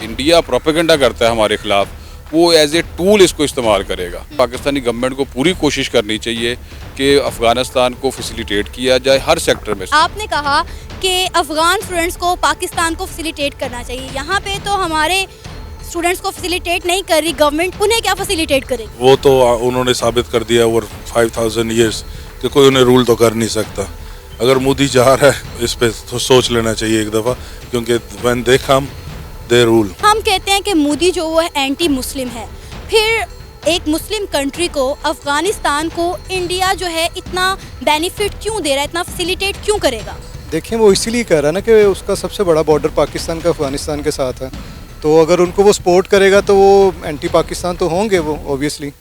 India propaganda करता है हमारे खिलाफ, वो एज ए टूल इसको इस्तेमाल करेगा। पाकिस्तानी गवर्नमेंट को पूरी कोशिश करनी चाहिए कि अफ़गानिस्तान को फैसिलिटेट किया जाए हर सेक्टर में। आपने कहा कि अफ़गान स्टूडेंट्स को पाकिस्तान को फैसिलिटेट करना चाहिए, यहाँ पे तो हमारे स्टूडेंट्स को फैसिलिटेट नहीं कर रही गवर्नमेंट, उन्हें क्या फैसिलिटेट करेगी? वो तो उन्होंने साबित कर दिया ओवर 5000 ईयर्स कि कोई उन्हें रूल तो कर नहीं सकता। अगर मोदी जा रहा है इस पे तो सोच लेना चाहिए एक दफ़ा, क्योंकि when they come they rule. हम कहते हैं कि मोदी जो वो है एंटी मुस्लिम है, फिर एक मुस्लिम कंट्री को, अफ़गानिस्तान को इंडिया जो है इतना बेनिफिट क्यों दे रहा है, इतना फैसिलिटेट क्यों करेगा? देखें, वो इसीलिए कह रहा है ना कि उसका सबसे बड़ा बॉर्डर पाकिस्तान का अफ़गानिस्तान के साथ है, तो अगर उनको वो सपोर्ट करेगा तो वो एंटी पाकिस्तान तो होंगे वो ऑब्वियसली।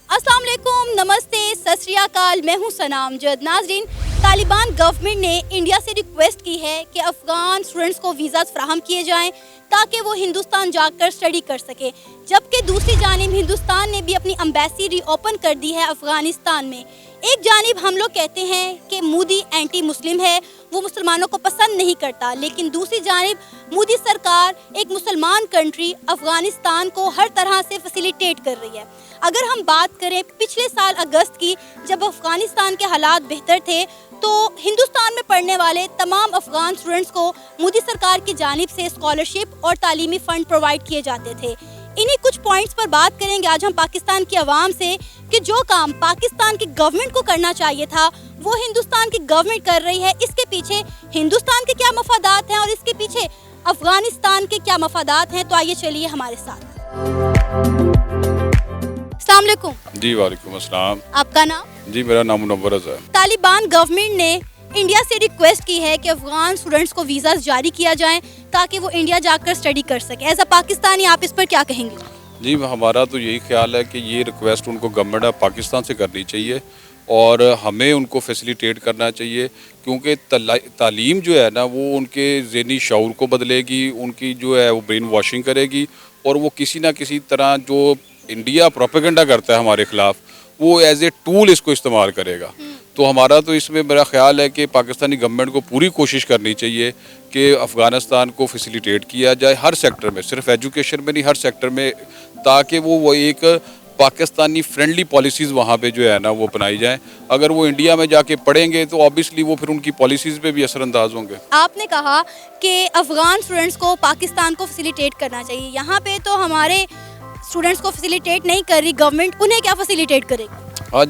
अस्सलाम वालेकुम, नमस्ते, सत श्री अकाल, मैं हूं सनाम जद। नाज़रीन, तालिबान गवर्नमेंट ने इंडिया से रिक्वेस्ट की है कि अफ़गान स्टूडेंट्स को वीज़ाज़ फराहम किए जाएं ताकि वो हिंदुस्तान जाकर स्टडी कर सके, जबकि दूसरी जानिब हिंदुस्तान ने भी अपनी एम्बेसी रीओपन कर दी है अफ़गानिस्तान में। एक जानिब हम लोग कहते हैं कि मोदी एंटी मुस्लिम है, वो मुसलमानों को पसंद नहीं करता, लेकिन दूसरी जानिब मोदी सरकार एक मुसलमान कंट्री अफ़गानिस्तान को हर तरह से फैसिलिटेट कर रही है। अगर हम बात करें पिछले साल अगस्त की, जब अफ़गानिस्तान के हालात बेहतर थे, तो हिंदुस्तान में पढ़ने वाले तमाम अफ़गान स्टूडेंट्स को मोदी सरकार की जानिब से स्कॉलरशिप और तालीमी फ़ंड प्रोवाइड किए जाते थे। इन्हीं कुछ पॉइंट्स पर बात करेंगे आज हम पाकिस्तान की आवाम से कि जो काम पाकिस्तान की गवर्नमेंट को करना चाहिए था वो हिंदुस्तान की गवर्नमेंट कर रही है। इसके पीछे हिंदुस्तान के क्या मफादात हैं और इसके पीछे अफ़गानिस्तान के क्या मफादात हैं, तो आइए चलिए हमारे साथ। अस्सलाम वालेकुम। जी वालेकुम अस्सलाम। आपका नाम? जी मेरा नाम मुनव्वर है। तालिबान गवर्नमेंट ने इंडिया से रिक्वेस्ट की है कि अफ़गान स्टूडेंट्स को वीज़ाज़ जारी किया जाए ताकि वो इंडिया जाकर स्टडी कर सके। एज अ पाकिस्तानी आप इस पर क्या कहेंगे? जी हमारा तो यही ख्याल है कि ये रिक्वेस्ट उनको गवर्नमेंट ऑफ पाकिस्तान से करनी चाहिए और हमें उनको फैसिलिटेट करना चाहिए, क्योंकि तालीम जो है ना वो उनके ज़हनी शऊर को बदलेगी, उनकी जो है वो ब्रेन वॉशिंग करेगी और वो किसी ना किसी तरह जो इंडिया प्रोपेगेंडा करता है हमारे खिलाफ, वो एज ए टूल इसको इस्तेमाल करेगा। तो हमारा तो इसमें मेरा ख्याल है कि पाकिस्तानी गवर्नमेंट को पूरी कोशिश करनी चाहिए कि अफ़गानिस्तान को फैसिलिटेट किया जाए हर सेक्टर में, सिर्फ एजुकेशन में नहीं, हर सेक्टर में, ताकि वो एक पाकिस्तानी फ्रेंडली पॉलिसीज़ वहाँ पे जो है ना वो अपनाई जाएँ। अगर वो इंडिया में जाके पढ़ेंगे तो ऑब्वियसली वो फिर उनकी पॉलिसीज़ पे भी असरअंदाज होंगे। आपने कहा कि अफ़गान स्टूडेंट्स को पाकिस्तान को फैसिलिटेट करना चाहिए, यहाँ पे तो हमारे स्टूडेंट्स को फैसिलिटेट नहीं कर रही गवर्नमेंट, उन्हें क्या फैसिलिटेट करेगी? हाँ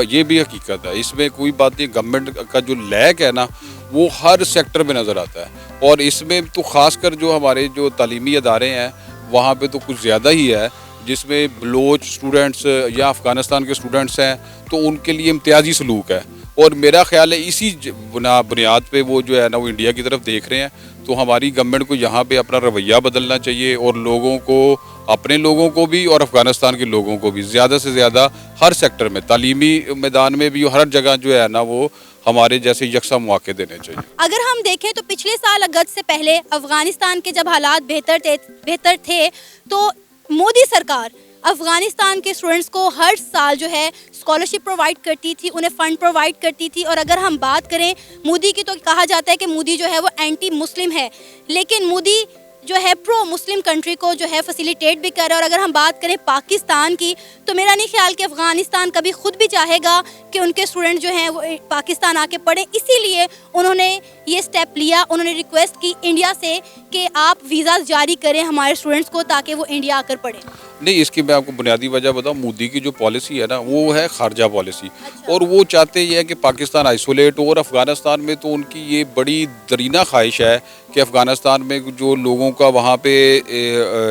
ये भी हकीकत है, इसमें कोई बात नहीं। गवर्नमेंट का जो लैक है ना वो हर सेक्टर में नज़र आता है और इसमें तो ख़ासकर जो हमारे जो तालीमी अदारे हैं वहाँ पे तो कुछ ज़्यादा ही है, जिसमें बलोच स्टूडेंट्स या अफ़गानिस्तान के स्टूडेंट्स हैं तो उनके लिए इम्तियाजी सलूक है और मेरा ख्याल है इसी बुनियाद पे वो जो है ना वो इंडिया की तरफ देख रहे हैं। तो हमारी गवर्नमेंट को यहाँ पे अपना रवैया बदलना चाहिए और लोगों को, अपने लोगों को भी और अफ़गानिस्तान के लोगों को भी ज़्यादा से ज़्यादा हर सेक्टर में, तालीमी मैदान में भी हर जगह जो है ना वो हमारे जैसे यकसा मौके देने चाहिए। अगर हम देखें तो पिछले साल अगस्त से पहले अफ़गानिस्तान के जब हालात बेहतर थे तो मोदी सरकार अफ़गानिस्तान के स्टूडेंट्स को हर साल जो है स्कॉलरशिप प्रोवाइड करती थी, उन्हें फ़ंड प्रोवाइड करती थी। और अगर हम बात करें मोदी की, तो कहा जाता है कि मोदी जो है वो एंटी मुस्लिम है, लेकिन मोदी जो है प्रो मुस्लिम कंट्री को जो है फैसिलिटेट भी कर रहा है। और अगर हम बात करें पाकिस्तान की, तो मेरा नहीं ख्याल कि अफ़गानिस्तान कभी खुद भी चाहेगा कि उनके स्टूडेंट जो हैं वो पाकिस्तान आके पढ़ें, इसीलिए उन्होंने ये स्टेप लिया। उन्होंने रिक्वेस्ट की इंडिया से कि आप वीज़ा जारी करें हमारे स्टूडेंट्स को ताकि वो इंडिया आकर पढ़ें। नहीं, इसकी मैं आपको बुनियादी वजह बताऊं, मोदी की जो पॉलिसी है ना वो है खारजा पॉलिसी। और वो चाहते ये है कि पाकिस्तान आइसोलेट हो, और अफ़गानिस्तान में तो उनकी ये बड़ी दरीना ख्वाहिश है कि अफ़गानिस्तान में जो लोगों का वहाँ पे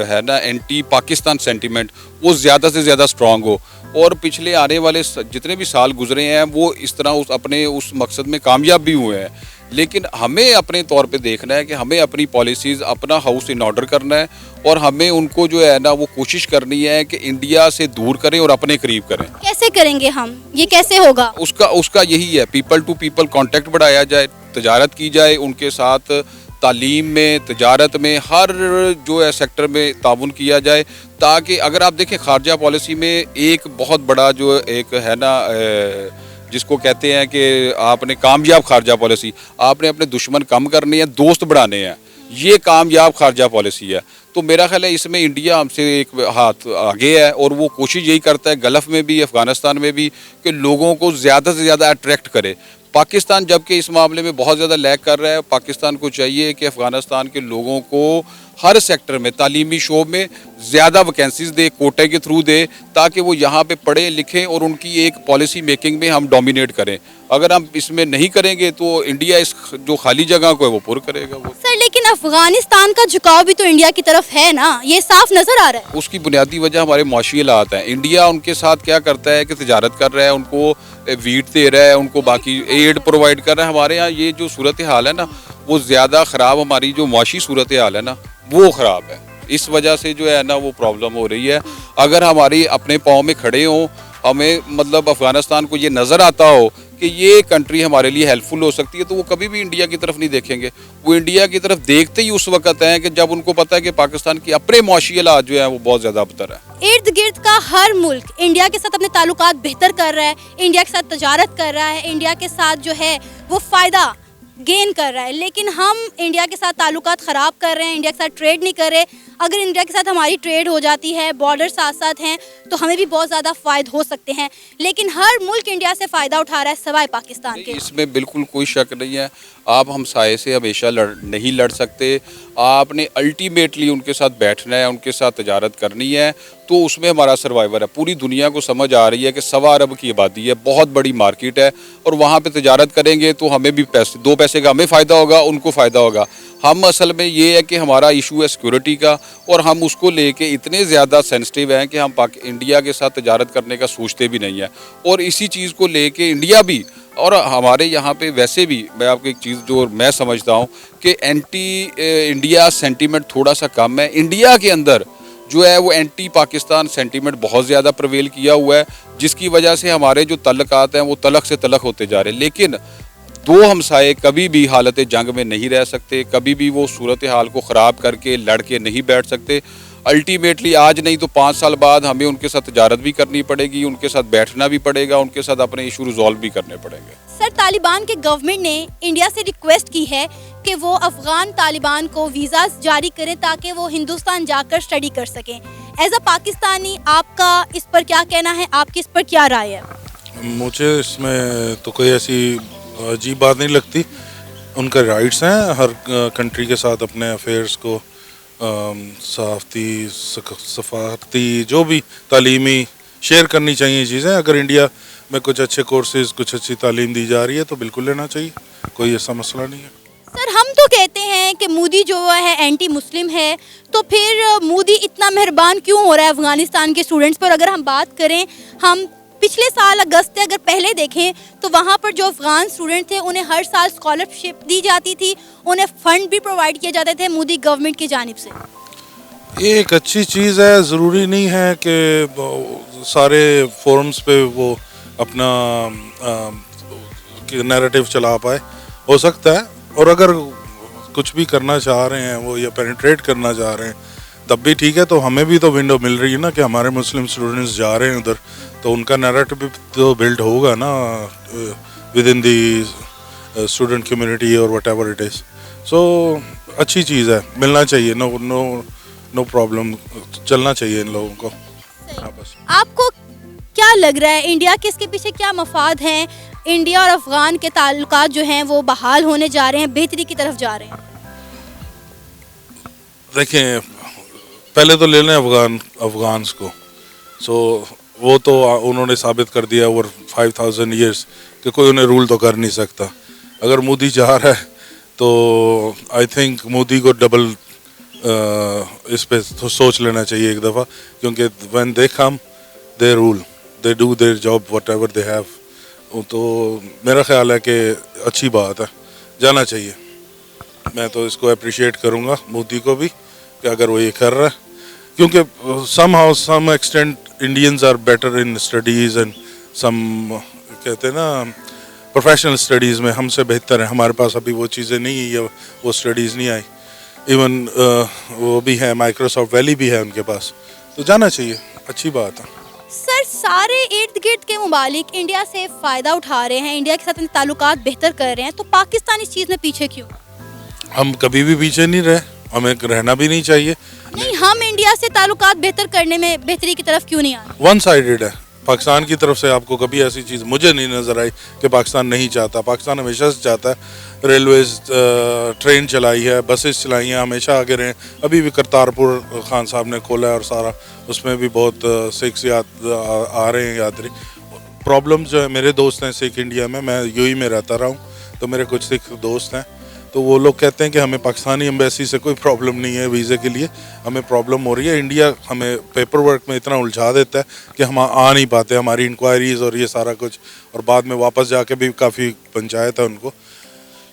है ना एंटी पाकिस्तान सेंटीमेंट वो ज़्यादा से ज़्यादा स्ट्रॉन्ग हो। और पिछले आने वाले जितने भी साल गुजरे हैं वो इस तरह अपने उस मकसद में कामयाब भी हुए हैं, लेकिन हमें अपने तौर पे देखना है कि हमें अपनी पॉलिसीज़, अपना हाउस इन ऑर्डर करना है और हमें उनको जो है ना वो कोशिश करनी है कि इंडिया से दूर करें और अपने करीब करें। कैसे करेंगे हम, ये कैसे होगा? उसका यही है, पीपल टू पीपल कांटेक्ट बढ़ाया जाए, तजारत की जाए, उनके साथ تعلیم میں, تجارت میں, ہر جو ہے سیکٹر میں تعاون کیا جائے, تاکہ اگر آپ دیکھیں خارجہ پالیسی میں ایک بہت بڑا جو ایک ہے نا جس کو کہتے ہیں کہ آپ نے کامیاب خارجہ پالیسی, آپ نے اپنے دشمن کم کرنے ہیں, دوست بڑھانے ہیں, یہ کامیاب خارجہ پالیسی ہے. تو میرا خیال ہے اس میں انڈیا ہم سے ایک ہاتھ آگے ہے, اور وہ کوشش یہی کرتا ہے گلف میں بھی, افغانستان میں بھی, کہ لوگوں کو زیادہ سے زیادہ اٹریکٹ کرے. پاکستان جبکہ اس معاملے میں بہت زیادہ لیگ کر رہا ہے. پاکستان کو چاہیے کہ افغانستان کے لوگوں کو ہر سیکٹر میں, تعلیمی شعبے میں زیادہ ویکینسیز دے, کوٹے کے تھرو دے, تاکہ وہ یہاں پہ پڑھیں لکھیں اور ان کی ایک پالیسی میکنگ میں ہم ڈومینیٹ کریں. اگر ہم اس میں نہیں کریں گے تو انڈیا اس جو خالی جگہ کو ہے وہ پر کرے گا. وہ سر لیکن افغانستان کا جھکاؤ بھی تو انڈیا کی طرف ہے نا, یہ صاف نظر آ رہا ہے. اس کی بنیادی وجہ ہمارے معاشی حالات ہیں. انڈیا ان کے ساتھ کیا کرتا ہے کہ تجارت کر رہا ہے, ان کو ویٹ دے رہا ہے, ان کو باقی ایڈ پرووائڈ کر رہا ہے. ہمارے یہاں یہ جو صورتحال ہے نا وہ زیادہ خراب, ہماری جو معاشی صورتحال ہے نا وہ خراب ہے. اس وجہ سے جو ہے نا وہ پرابلم ہو رہی ہے. اگر ہماری اپنے پاؤں میں کھڑے ہوں, ہمیں مطلب افغانستان کو یہ نظر آتا ہو کہ یہ کنٹری ہمارے لیے ہیلپ فل ہو سکتی ہے, تو وہ کبھی بھی انڈیا کی طرف نہیں دیکھیں گے. وہ انڈیا کی طرف دیکھتے ہی اس وقت ہیں کہ جب ان کو پتہ ہے کہ پاکستان کی اپنے معاشی حالات جو ہیں وہ بہت زیادہ ابتر ہے. ارد گرد کا ہر ملک انڈیا کے ساتھ اپنے تعلقات بہتر کر رہا ہے, انڈیا کے ساتھ تجارت کر رہا ہے, انڈیا کے ساتھ جو ہے وہ فائدہ گین کر رہا ہے, لیکن ہم انڈیا کے ساتھ تعلقات خراب کر رہے ہیں, انڈیا کے ساتھ ٹریڈ نہیں کر رہے. اگر انڈیا کے ساتھ ہماری ٹریڈ ہو جاتی ہے, بارڈر ساتھ ساتھ ہیں, تو ہمیں بھی بہت زیادہ فائد ہو سکتے ہیں. لیکن ہر ملک انڈیا سے فائدہ اٹھا رہا ہے سوائے پاکستان کے. اس میں بالکل کوئی شک نہیں ہے. آپ ہمسائے سے ہمیشہ نہیں لڑ سکتے. آپ نے الٹیمیٹلی ان کے ساتھ بیٹھنا ہے, ان کے ساتھ تجارت کرنی ہے, تو اس میں ہمارا سروائیور ہے. پوری دنیا کو سمجھ آ رہی ہے کہ 1.25 ارب کی آبادی ہے, بہت بڑی مارکیٹ ہے, اور وہاں پہ تجارت کریں گے تو ہمیں بھی پیسے, 2 پیسے کا ہمیں فائدہ ہوگا, ان کو فائدہ ہوگا. ہم اصل میں یہ ہے کہ ہمارا ایشو ہے سیکورٹی کا, اور ہم اس کو لے کے اتنے زیادہ سینسٹیو ہیں کہ ہم انڈیا کے ساتھ تجارت کرنے کا سوچتے بھی نہیں ہیں. اور اسی چیز کو لے کے انڈیا بھی, اور ہمارے یہاں پہ ویسے بھی, میں آپ کو ایک چیز جو میں سمجھتا ہوں کہ اینٹی انڈیا سینٹیمنٹ تھوڑا سا کم ہے. انڈیا کے اندر جو ہے وہ اینٹی پاکستان سینٹیمنٹ بہت زیادہ پرویل کیا ہوا ہے, جس کی وجہ سے ہمارے جو تعلقات ہیں وہ تلخ سے تلخ ہوتے جا رہے ہیں. لیکن 2 ہمسائے کبھی بھی حالت جنگ میں نہیں رہ سکتے, کبھی بھی وہ صورتحال کو خراب کر کے لڑ کے نہیں بیٹھ سکتے. الٹیمیٹلی آج نہیں تو 5 سال بعد ہمیں ان کے ساتھ تجارت بھی کرنی پڑے گی, ان کے ساتھ بیٹھنا بھی پڑے گا, ان کے ساتھ اپنے ایشو ریزالو بھی کرنے پڑیں گے. سر طالبان کے گورنمنٹ نے انڈیا سے ریکویسٹ کی ہے کہ وہ افغان طالبان کو ویزاز جاری کریں تاکہ وہ ہندوستان جا کر اسٹڈی کر سکیں. ایز اے پاکستانی آپ کا اس پر کیا کہنا ہے, آپ کی اس پر کیا رائے ہے؟ مجھے اس میں تو کوئی ایسی عجیب بات نہیں لگتی. ان کے رائٹس ہیں ہر کنٹری کے ساتھ اپنے افیئرس کو صحافتی ثقافتی جو بھی تعلیمی شیئر کرنی چاہیے چیزیں. اگر انڈیا میں کچھ اچھے کورسز, کچھ اچھی تعلیم دی جا رہی ہے تو بالکل لینا چاہیے, کوئی ایسا مسئلہ نہیں ہے. سر ہم تو کہتے ہیں کہ مودی جو ہے اینٹی مسلم ہے, تو پھر مودی اتنا مہربان کیوں ہو رہا ہے افغانستان کے اسٹوڈنٹس پر؟ اگر ہم بات کریں, ہم پچھلے سال اگست سے اگر پہلے دیکھیں تو وہاں پر جو افغان اسٹوڈنٹ تھے انہیں ہر سال اسکالرشپ دی جاتی تھی, انہیں فنڈ بھی پرووائڈ کیے جاتے تھے مودی گورنمنٹ کی جانب سے. یہ ایک اچھی چیز ہے. ضروری نہیں ہے کہ سارے فورمز پہ وہ اپنا نیریٹو چلا پائے, ہو سکتا ہے. اور اگر کچھ بھی کرنا چاہ رہے ہیں وہ یا پینیٹریٹ کرنا چاہ رہے ہیں تب بھی ٹھیک ہے. تو ہمیں بھی تو ونڈو مل رہی ہے نا کہ ہمارے مسلم اسٹوڈنٹس جا رہے ہیں ادھر, تو ان کا نیریٹو بھی تو بلڈ ہوگا نا with in the student community اور وٹ ایور اٹ از. سو اچھی چیز ہے, ملنا چاہیے. نو پرابلم, چلنا چاہیے ان لوگوں کو. آپ کو کیا لگ رہا ہے انڈیا کے اس کے پیچھے کیا مفاد ہیں؟ انڈیا اور افغان کے تعلقات جو ہیں وہ بحال ہونے جا رہے ہیں, بہتری کی طرف جا رہے ہیں. دیکھیں پہلے تو لے لیں افغانس کو. سو وہ تو انہوں نے ثابت کر دیا اوور 5000 ایئرس کہ کوئی انہیں رول تو کر نہیں سکتا. اگر مودی چاہ رہا ہے تو آئی تھنک مودی کو ڈبل اس پہ سوچ لینا چاہیے ایک دفعہ, کیونکہ when they come the role, they do their job whatever they have. تو میرا خیال ہے کہ اچھی بات ہے, جانا چاہیے. میں تو اس کو اپریشیٹ کروں گا مودی کو بھی کہ اگر وہ یہ کر رہا ہے, کیونکہ some extent Indians are better in studies and some کہتے ہیں نا प्रोफेशनल स्टडीज़ में हमसे बेहतर हैं. हमारे पास अभी वो चीज़ें नहीं है, वो स्टडीज़ नहीं आई. इवन वो भी है, माइक्रोसॉफ्ट वैली भी है उनके पास. तो जाना चाहिए, अच्छी बात है. सर सारे इर्द गिर्द के मुमालिक इंडिया से फ़ायदा उठा रहे हैं, इंडिया के साथ ताल्लुकात बेहतर कर रहे हैं, तो पाकिस्तान इस चीज़ में पीछे क्यों? हम कभी भी पीछे नहीं रहे, हमें रहना भी नहीं चाहिए. नहीं, हम इंडिया से ताल्लुकात बेहतर करने में बेहतरी की तरफ क्यों नहीं आ रहे? वन साइडेड है. पाकिस्तान की तरफ से आपको कभी ऐसी चीज़ मुझे नहीं नज़र आई कि पाकिस्तान नहीं चाहता. पाकिस्तान हमेशा से चाहता है. रेलवेज, ट्रेन चलाई है, बसेस चलाई हैं, हमेशा आगे रहे. अभी भी करतारपुर खान साहब ने खोला है और सारा, उसमें भी बहुत सिख आ रहे हैं यात्री. प्रॉब्लम जो है, मेरे दोस्त हैं सिख इंडिया में, मैं यूएई में रहता रहा हूँ, तो मेरे कुछ सिख दोस्त हैं, तो वो लोग कहते हैं कि हमें पाकिस्तानी एम्बेसी से कोई प्रॉब्लम नहीं है वीज़े के लिए, हमें प्रॉब्लम हो रही है. इंडिया हमें पेपर वर्क में इतना उलझा देता है कि हम आ नहीं पाते. हमारी इंक्वायरीज़ और ये सारा कुछ, और बाद में वापस जाके भी काफ़ी पंचायत है उनको.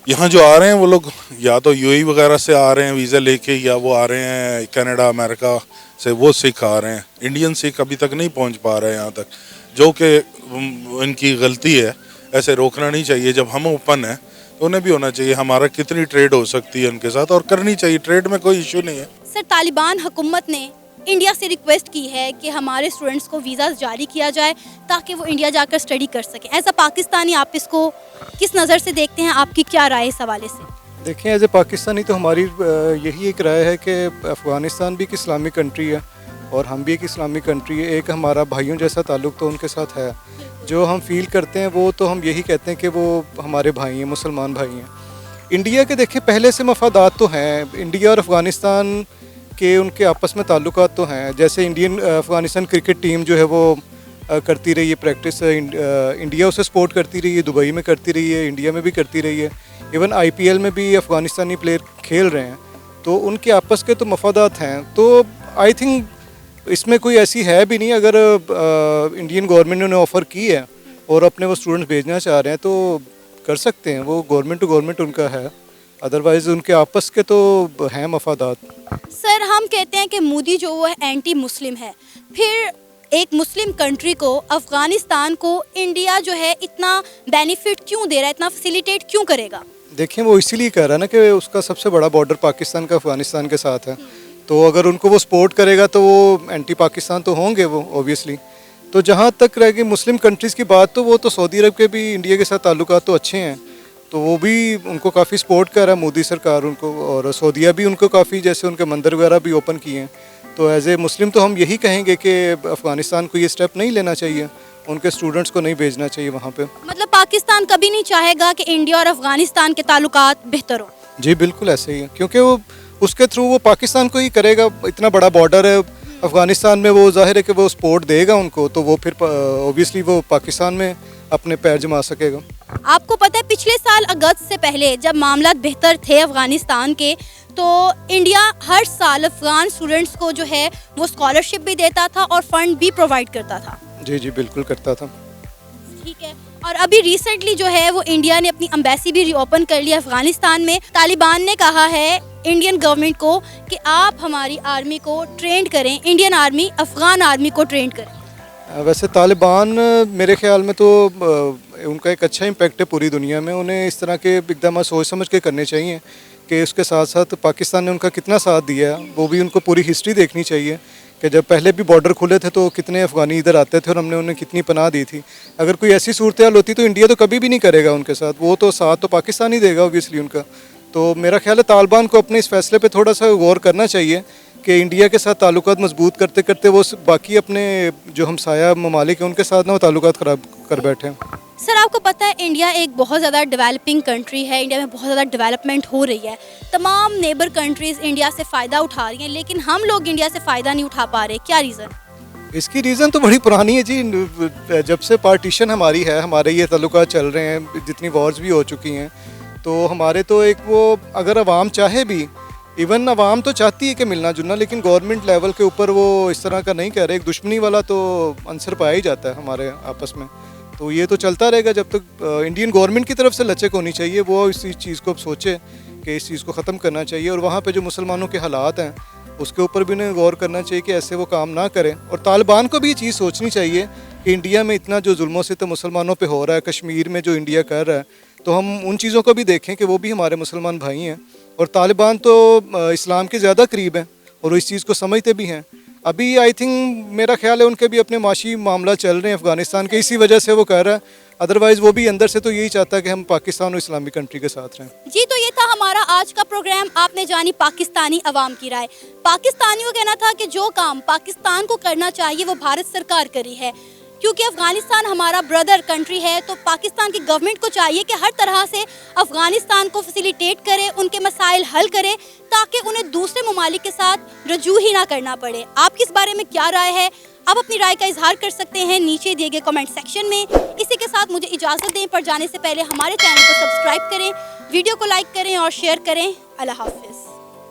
यहाँ जो आ रहे हैं वो लोग या तो यूएई वगैरह से आ रहे हैं वीज़ा लेके, या वो आ रहे हैं कनाडा अमेरिका से, वो सिख आ रहे हैं. इंडियन सिख अभी तक नहीं पहुँच पा रहे हैं यहाँ तक, जो कि इनकी गलती है. ऐसे रोकना नहीं चाहिए. जब हम ओपन हैं तो उन्हें भी होना चाहिए. हमारा कितनी ट्रेड हो सकती है उनके साथ, और करनी चाहिए. ट्रेड में कोई इशू नहीं है. सर तालिबान हुकूमत ने इंडिया से रिक्वेस्ट की है कि हमारे स्टूडेंट्स को वीज़ा जारी किया जाए ताकि वो इंडिया जाकर स्टडी कर सकें. एज अ पाकिस्तानी आप इसको किस नज़र से देखते हैं, आपकी क्या राय इस हवाले से? देखिए, एज ए पाकिस्तानी तो हमारी यही एक राय है कि अफ़गानिस्तान भी एक इस्लामिक कंट्री है और हम भी एक इस्लामिक कंट्री है. एक हमारा भाइयों जैसा ताल्लुक़ तो उनके साथ है. जो हम फील करते हैं वो तो हम यही कहते हैं कि वो हमारे भाई हैं, मुसलमान भाई हैं. इंडिया के देखिए पहले से मफादात तो हैं. इंडिया और अफ़गानिस्तान के उनके आपस में ताल्लुकात तो हैं. जैसे इंडियन अफ़गानिस्तान क्रिकेट टीम जो है वो करती रही है प्रैक्टिस, इंडिया उसे सपोर्ट करती रही है, दुबई में करती रही है, इंडिया में भी करती रही है. इवन आईपीएल में भी अफ़गानिस्तानी प्लेयर खेल रहे हैं. तो उनके आपस के तो मफादात हैं. तो आई थिंक इसमें कोई ऐसी है भी नहीं. अगर इंडियन गवर्नमेंट ने उन्हें ऑफ़र की है और अपने वो स्टूडेंट्स भेजना चाह रहे हैं तो कर सकते हैं. वो गवर्नमेंट टू गवर्नमेंट उनका है. अदरवाइज़ उनके आपस के तो हैं मफादात. सर हम कहते हैं कि मोदी जो वो है एंटी मुस्लिम है, फिर एक मुस्लिम कंट्री को, अफ़गानिस्तान को इंडिया जो है इतना बेनिफिट क्यों दे रहा है, इतना फैसिलिटेट क्यों करेगा? देखिए, वो इसीलिए कह रहा है ना कि उसका सबसे बड़ा बॉर्डर पाकिस्तान का अफ़गानिस्तान के साथ है. तो अगर उनको वो सपोर्ट करेगा तो वो एंटी पाकिस्तान तो होंगे वो ऑब्वियसली. तो जहाँ तक रह गई मुस्लिम कंट्रीज़ की बात, तो वो तो सऊदी अरब के भी इंडिया के साथ ताल्लुकात तो अच्छे हैं. तो वो भी उनको काफ़ी सपोर्ट कर रहा है मोदी सरकार उनको, और सऊदीया भी उनको काफ़ी, जैसे उनके मंदिर वगैरह भी ओपन किए हैं. तो एज ए मुस्लिम तो हम यही कहेंगे कि अफ़गानिस्तान को ये स्टेप नहीं लेना चाहिए, उनके स्टूडेंट्स को नहीं भेजना चाहिए वहाँ पे. मतलब पाकिस्तान कभी नहीं चाहेगा कि इंडिया और अफ़गानिस्तान के ताल्लुकात बेहतर हो? जी बिल्कुल ऐसे ही है, क्योंकि वो उसके थ्रू वो पाकिस्तान को ही करेगा. इतना बड़ा बॉर्डर है अफ़गानिस्तान में, वो जाहिर है कि वो सपोर्ट देगा उनको, तो वो फिर ऑब्वियसली वो पाकिस्तान में अपने पैर जमा सकेगा. आपको पता है पिछले साल अगस्त से पहले जब मामला बेहतर थे अफ़गानिस्तान के, तो इंडिया हर साल अफ़गान स्टूडेंट्स को जो है वो स्कॉलरशिप भी देता था और फंड भी प्रोवाइड करता था. जी जी बिल्कुल करता था. ठीक है. और अभी रिसेंटली जो है वो इंडिया ने अपनी एम्बेसी भी रीओपन कर लिया अफ़गानिस्तान में. तालिबान ने कहा है इंडियन गवर्नमेंट को कि आप हमारी आर्मी को ट्रेंड करें, इंडियन आर्मी अफ़गान आर्मी को ट्रेंड करें. वैसे तालिबान मेरे ख्याल में तो उनका एक अच्छा इम्पैक्ट है पूरी दुनिया में. उन्हें इस तरह के इकदाम सोच समझ के करने चाहिए कि उसके साथ साथ पाकिस्तान ने उनका कितना साथ दिया है, वो भी उनको पूरी हिस्ट्री देखनी चाहिए कि जब पहले भी बॉर्डर खुले थे तो कितने अफ़गानी इधर आते थे और हमने उन्हें कितनी पनाह दी थी. अगर कोई ऐसी सूरत हाल होती तो इंडिया तो कभी भी नहीं करेगा उनके साथ. वो तो साथ तो पाकिस्तान ही देगा ऑब्वियसली उनका. तो मेरा ख्याल है तालिबान को अपने इस फैसले पे थोड़ा सा गौर करना चाहिए कि इंडिया के साथ ताल्लुकात मजबूत करते करते वो बाकी अपने जो हमसाया ममालिक हैं उनके साथ ना वो ताल्लुकात ख़राब कर बैठे हैं. सर आपको पता है इंडिया एक बहुत ज़्यादा डेवलपिंग कंट्री है, इंडिया में बहुत ज़्यादा डेवलपमेंट हो रही है. तमाम नेबर कंट्रीज़ इंडिया से फ़ायदा उठा रही हैं, लेकिन हम लोग इंडिया से फ़ायदा नहीं उठा पा रहे. क्या रीज़न? इसकी रीज़न तो बड़ी पुरानी है जी. जब से पार्टीशन हमारी है, हमारे ये ताल्लुकात चल रहे हैं, जितनी वॉर्स भी हो चुकी हैं, तो हमारे तो एक वो, अगर अवाम चाहे भी, इवन अवाम तो चाहती है कि मिलना जुलना, लेकिन गवर्नमेंट लेवल के ऊपर वो इस तरह का नहीं कह रहे. एक दुश्मनी वाला तो अंसर पाया ही जाता है हमारे आपस में. तो ये तो चलता रहेगा जब तक इंडियन गवर्नमेंट की तरफ से लचक होनी चाहिए. वो इस चीज़ को अब सोचे कि इस चीज़ को ख़त्म करना चाहिए. और वहाँ पे जो मुसलमानों के हालात हैं اس کے اوپر بھی انہیں غور کرنا چاہیے کہ ایسے وہ کام نہ کریں. اور طالبان کو بھی یہ چیز سوچنی چاہیے کہ انڈیا میں اتنا جو ظلم و ستم مسلمانوں پہ ہو رہا ہے, کشمیر میں جو انڈیا کر رہا ہے, تو ہم ان چیزوں کو بھی دیکھیں کہ وہ بھی ہمارے مسلمان بھائی ہیں. اور طالبان تو اسلام کے زیادہ قریب ہیں اور وہ اس چیز کو سمجھتے بھی ہیں. ابھی آئی تھنک میرا خیال ہے ان کے بھی اپنے معاشی معاملہ چل رہے ہیں افغانستان کے, اسی وجہ سے وہ کہہ رہا ہے. ادروائز وہ بھی اندر سے تو یہی چاہتا ہے کہ ہم پاکستان اور اسلامی کنٹری کے ساتھ رہیں. جی تو یہ تھا ہمارا آج کا پروگرام. آپ نے جانی پاکستانی عوام کی رائے. پاکستانیوں کا کہنا تھا کہ جو کام پاکستان کو کرنا چاہیے وہ بھارت سرکار کری ہے, کیونکہ افغانستان ہمارا بردر کنٹری ہے. تو پاکستان کی گورنمنٹ کو چاہیے کہ ہر طرح سے افغانستان کو فیسیلیٹیٹ کرے, ان کے مسائل حل کرے, تاکہ انہیں دوسرے ممالک کے ساتھ رجوع ہی نہ کرنا پڑے. آپ کی اس بارے میں کیا رائے ہے؟ آپ اپنی رائے کا اظہار کر سکتے ہیں نیچے دیے گئے کمنٹ سیکشن میں. اسی کے ساتھ مجھے اجازت دیں, پر جانے سے پہلے ہمارے چینل کو سبسکرائب کریں, ویڈیو کو لائک کریں اور شیئر کریں. اللہ حافظ.